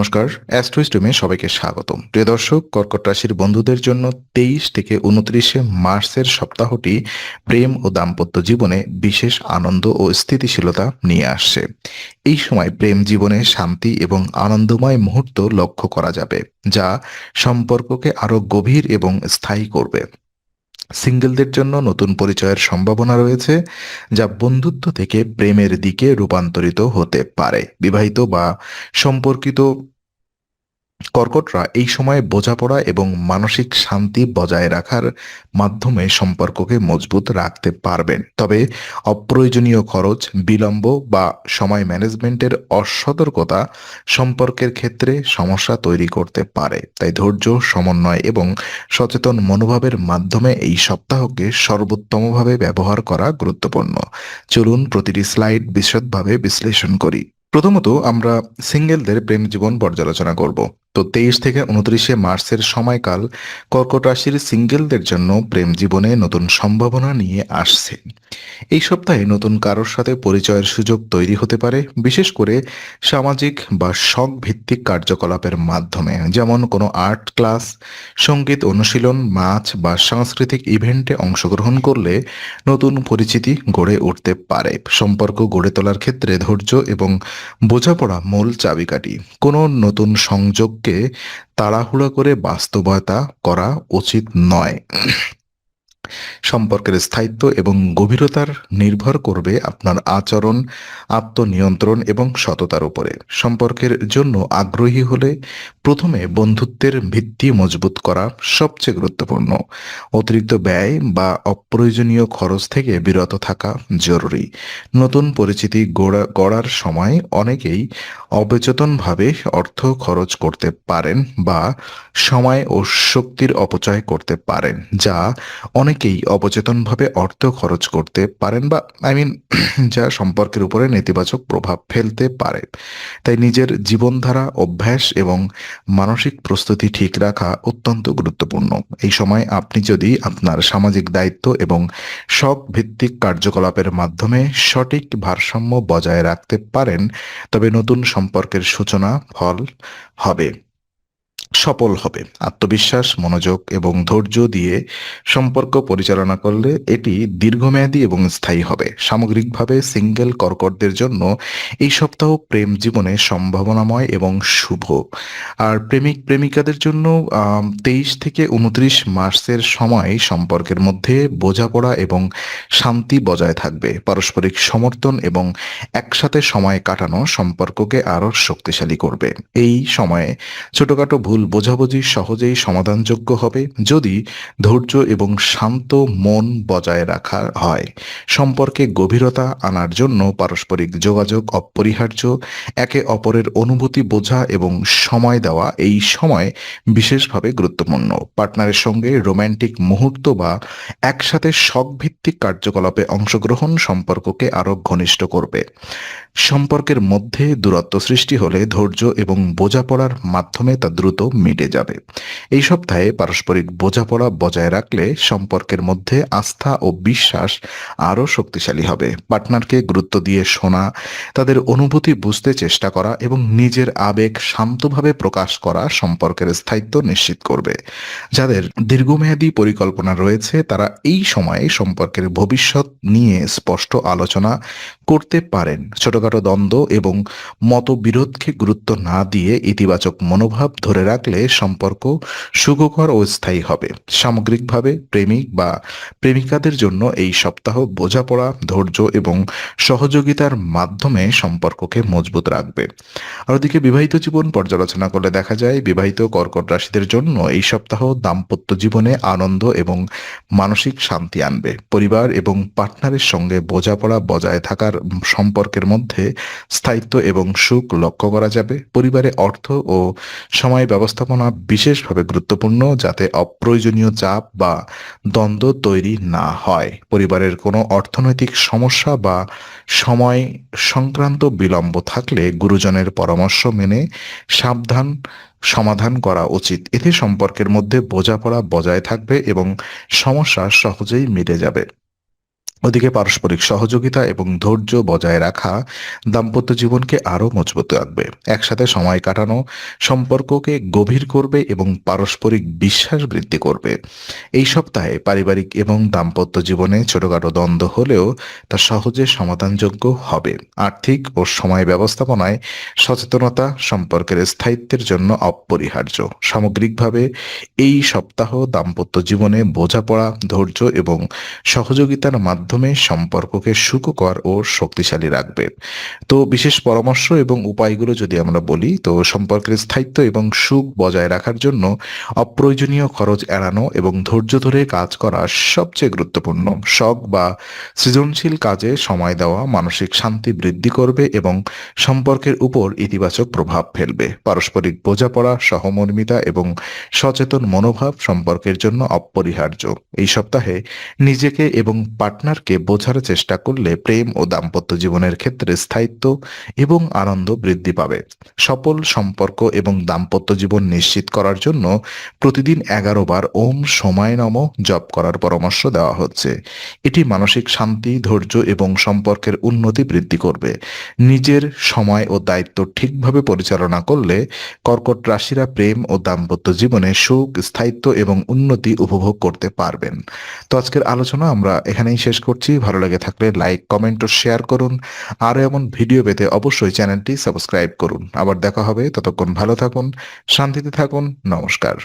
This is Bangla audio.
নমস্কার, অ্যাস্ট্রোস্টমে সবাইকে স্বাগতম। প্রিয় দর্শক, কর্কট রাশির বন্ধুদের জন্য 23 থেকে 29 মার্চের সপ্তাহটি প্রেম ও দাম্পত্য জীবনে বিশেষ আনন্দ ও স্থিতিশীলতা নিয়ে আসছে। এই সময় প্রেম জীবনে শান্তি এবং আনন্দময় মুহূর্ত লক্ষ্য করা যাবে, যা সম্পর্ককে আরো গভীর এবং স্থায়ী করবে। সিঙ্গেলদের জন্য নতুন পরিচয়ের সম্ভাবনা রয়েছে, যা বন্ধুত্ব থেকে প্রেমের দিকে রূপান্তরিত হতে পারে। বিবাহিত বা সম্পর্কিত কর্কটরা এই সময়ে বোঝাপড়া এবং মানসিক শান্তি বজায় রাখার মাধ্যমে সম্পর্ককে মজবুত রাখতে পারবেন। তবে অপ্রয়োজনীয় খরচ, বিলম্ব বা সময় ম্যানেজমেন্টের অসতর্কতা সম্পর্কের ক্ষেত্রে সমস্যা তৈরি করতে পারে। তাই ধৈর্য, সমন্বয় এবং সচেতন মনোভাবের মাধ্যমে এই সপ্তাহকে সর্বোত্তমভাবে ব্যবহার করা গুরুত্বপূর্ণ। চলুন প্রতিটি স্লাইড বিশদভাবে বিশ্লেষণ করি। প্রথমত আমরা সিঙ্গেলদের প্রেম জীবন পর্যালোচনা করব। তো 23 থেকে 29 মার্চের সময়কাল কর্কট রাশির সিঙ্গেলদের জন্য প্রেম জীবনে নতুন সম্ভাবনা নিয়ে আসছে। এই সপ্তাহে নতুন কারোর সাথে পরিচয়ের সুযোগ তৈরি হতে পারে, বিশেষ করে সামাজিক বা শখ ভিত্তিক কার্যকলাপের মাধ্যমে, যেমন কোনো আর্ট ক্লাস, সঙ্গীত অনুশীলন, নাচ বা সাংস্কৃতিক ইভেন্টে অংশগ্রহণ করলে নতুন পরিচিতি গড়ে উঠতে পারে। সম্পর্ক গড়ে তোলার ক্ষেত্রে ধৈর্য এবং বোঝাপড়া মূল চাবিকাঠি। কোনো নতুন সংযোগকে তাড়াহুড়ো করে বাস্তবায়িত করা উচিত নয়। সম্পর্কের স্থায়িত্ব এবং গভীরতার নির্ভর করবে আপনার আচরণ, আত্মনিয়ন্ত্রণ এবং সততার উপরে। সম্পর্কের জন্য আগ্রহী হলে প্রথমে বন্ধুত্বের ভিত্তি মজবুত করা সবচেয়ে গুরুত্বপূর্ণ। অতিরিক্ত ব্যয় বা অপ্রয়োজনীয় খরচ থেকে বিরত থাকা জরুরি। নতুন পরিচিতি গড়ার সময় অনেকেই অবচেতনভাবে অর্থ খরচ করতে পারেন বা সময় ও শক্তির অপচয় করতে পারেন, যা অনেকেই অবচেতনভাবে অর্থ খরচ করতে পারেন বা যা সম্পর্কের উপরে নেতিবাচক প্রভাব ফেলতে পারে। তাই নিজের জীবনধারা, অভ্যাস এবং মানসিক প্রস্তুতি ঠিক রাখা অত্যন্ত গুরুত্বপূর্ণ। এই সময় আপনি যদি আপনার সামাজিক দায়িত্ব এবং শখ ভিত্তিক কার্যকলাপের মাধ্যমে সঠিক ভারসাম্য বজায় রাখতে পারেন, তবে নতুন সম্পর্কের সূচনা সফল হবে। আত্মবিশ্বাস, মনোযোগ এবং ধৈর্য দিয়ে সম্পর্ক পরিচালনা করলে এটি দীর্ঘমেয়াদী এবং স্থায়ী হবে। সামগ্রিকভাবে সিঙ্গেল কর্কটদের জন্য এই সপ্তাহ প্রেম জীবনে সম্ভাবনাময় এবং শুভ। আর প্রেমিক প্রেমিকাদের জন্য 23 থেকে 29 মার্চের সময় সম্পর্কের মধ্যে বোঝাপড়া এবং শান্তি বজায় থাকবে। পারস্পরিক সমর্থন এবং একসাথে সময় কাটানো সম্পর্ককে আরও শক্তিশালী করবে। এই সময়ে ছোটখাটো ভুল বোঝাবুঝি সহজেই সমাধানযোগ্য হবে, যদি ধৈর্য এবং শান্ত মন বজায় রাখা হয়। সম্পর্কে গভীরতা আনার জন্য পারস্পরিক যোগাযোগ অপরিহার্য। একে অপরের অনুভূতি বোঝা এবং সময় দেওয়া এই সময় বিশেষভাবে গুরুত্বপূর্ণ। পার্টনারের সঙ্গে রোমান্টিক মুহূর্ত বা একসাথে শখ ভিত্তিক কার্যকলাপে অংশগ্রহণ সম্পর্ককে আরো ঘনিষ্ঠ করবে। সম্পর্কের মধ্যে দূরত্ব সৃষ্টি হলে ধৈর্য এবং বোঝাপড়ার মাধ্যমে তা দ্রুত মিটে যাবে। এই সপ্তাহে পারস্পরিক বোঝাপড়া বজায় রাখলে সম্পর্কের মধ্যে আস্থা ও বিশ্বাস আরও শক্তিশালী হবে। পার্টনারকে গুরুত্ব দিয়ে শোনা, তাদের অনুভূতি বুঝতে চেষ্টা করা এবং নিজের আবেগ শান্তভাবে প্রকাশ করা সম্পর্কের স্থায়িত্ব নিশ্চিত করবে। যাদের দীর্ঘমেয়াদী পরিকল্পনা রয়েছে, তারা এই সময়ে সম্পর্কের ভবিষ্যৎ নিয়ে স্পষ্ট আলোচনা করতে পারেন। ছোটখাটো দ্বন্দ্ব এবং মতবিরোধকে গুরুত্ব না দিয়ে ইতিবাচক মনোভাব ধরে রাখলে সম্পর্ক সুখকর ও স্থায়ী হবে। সামগ্রিকভাবে প্রেমিক বা প্রেমিকাদের জন্য এই সপ্তাহ বোঝাপড়া, ধৈর্য এবং সহযোগিতার মাধ্যমে সম্পর্ককে মজবুত রাখবে। আর ওদিকে বিবাহিত জীবন পর্যালোচনা করলে দেখা যায়, বিবাহিত কর্কট রাশিদের জন্য এই সপ্তাহ দাম্পত্য জীবনে আনন্দ এবং মানসিক শান্তি আনবে। পরিবার এবং পার্টনারের সঙ্গে বোঝাপড়া বজায় থাকার সম্পর্কের মধ্যে স্থায়িত্ব এবং সুখ লক্ষ্য করা যাবে। পরিবারে অর্থ ও সময় ব্যবস্থাপনা বিশেষভাবে গুরুত্বপূর্ণ, যাতে অপ্রয়োজনীয় চাপ বা দ্বন্দ্ব তৈরি না হয়। পরিবারের কোনো অর্থনৈতিক সমস্যা বা সময় সংক্রান্ত বিলম্ব থাকলে গুরুজনের পরামর্শ মেনে সাবধান সমাধান করা উচিত। এতে সম্পর্কের মধ্যে বোঝাপড়া বজায় থাকবে এবং সমস্যা সহজেই মিটে যাবে। ওদিকে পারস্পরিক সহযোগিতা এবং ধৈর্য বজায় রাখা দাম্পত্য জীবনকে আরো মজবুত রাখবে। একসাথে সময় কাটানো সম্পর্ককে গভীর করবে এবং পারস্পরিক বিশ্বাস বৃদ্ধি করবে। এই সপ্তাহে পারিবারিক এবং দাম্পত্য জীবনে ছোটখাটো দ্বন্দ্ব হলেও তা সহজে সমাধানযোগ্য হবে। আর্থিক ও সময় ব্যবস্থাপনায় সচেতনতা সম্পর্কের স্থায়িত্বের জন্য অপরিহার্য। সামগ্রিকভাবে এই সপ্তাহ দাম্পত্য জীবনে বোঝাপড়া, ধৈর্য এবং সহযোগিতার মাধ্যমে সম্পর্ককে সুখকর ও শক্তিশালী রাখবে। তো বিশেষ পরামর্শ এবং উপায়গুলো যদি আমরা বলি, তো সম্পর্কের স্থায়িত্ব এবং সুখ বজায় রাখার জন্য অপ্রয়োজনীয় খরচ এড়ানো এবং ধৈর্য ধরে কাজ করা সবচেয়ে গুরুত্বপূর্ণ। শখ বা সৃজনশীল কাজে সময় দেওয়া মানসিক শান্তি বৃদ্ধি করবে এবং সম্পর্কের উপর ইতিবাচক প্রভাব ফেলবে। পারস্পরিক বোঝাপড়া, সহমর্মিতা এবং সচেতন মনোভাব সম্পর্কের জন্য অপরিহার্য। এই সপ্তাহে নিজেকে এবং পার্টনারকে বোঝার চেষ্টা করলে প্রেম ও দাম্পত্য জীবনের ক্ষেত্রে স্থায়িত্ব এবং আনন্দ বৃদ্ধি পাবে। সফল সম্পর্ক এবং দাম্পত্য জীবন নিশ্চিত করার জন্য প্রতিদিন 11 বার ওম সময় নম জপ করার পরামর্শ দেওয়া হচ্ছে। এটি মানসিক শান্তি, ধৈর্য এবং সম্পর্কের উন্নতি বৃদ্ধি করবে। নিজের সময় ও দায়িত্ব ঠিকভাবে পরিচালনা করলে কর্কট রাশিরা প্রেম ও দাম্পত্য জীবনে সুখ, স্থায়িত্ব এবং উন্নতি উপভোগ করতে পারবেন। তো আজকের আলোচনা আমরা এখানেই শেষ করছি। ভালো লেগে থাকলে লাইক, কমেন্ট ও শেয়ার করুন। আরও এমন ভিডিও পেতে অবশ্যই চ্যানেলটি সাবস্ক্রাইব করুন। আবার দেখা হবে, ততক্ষণ ভালো থাকুন, শান্তিতে থাকুন। নমস্কার।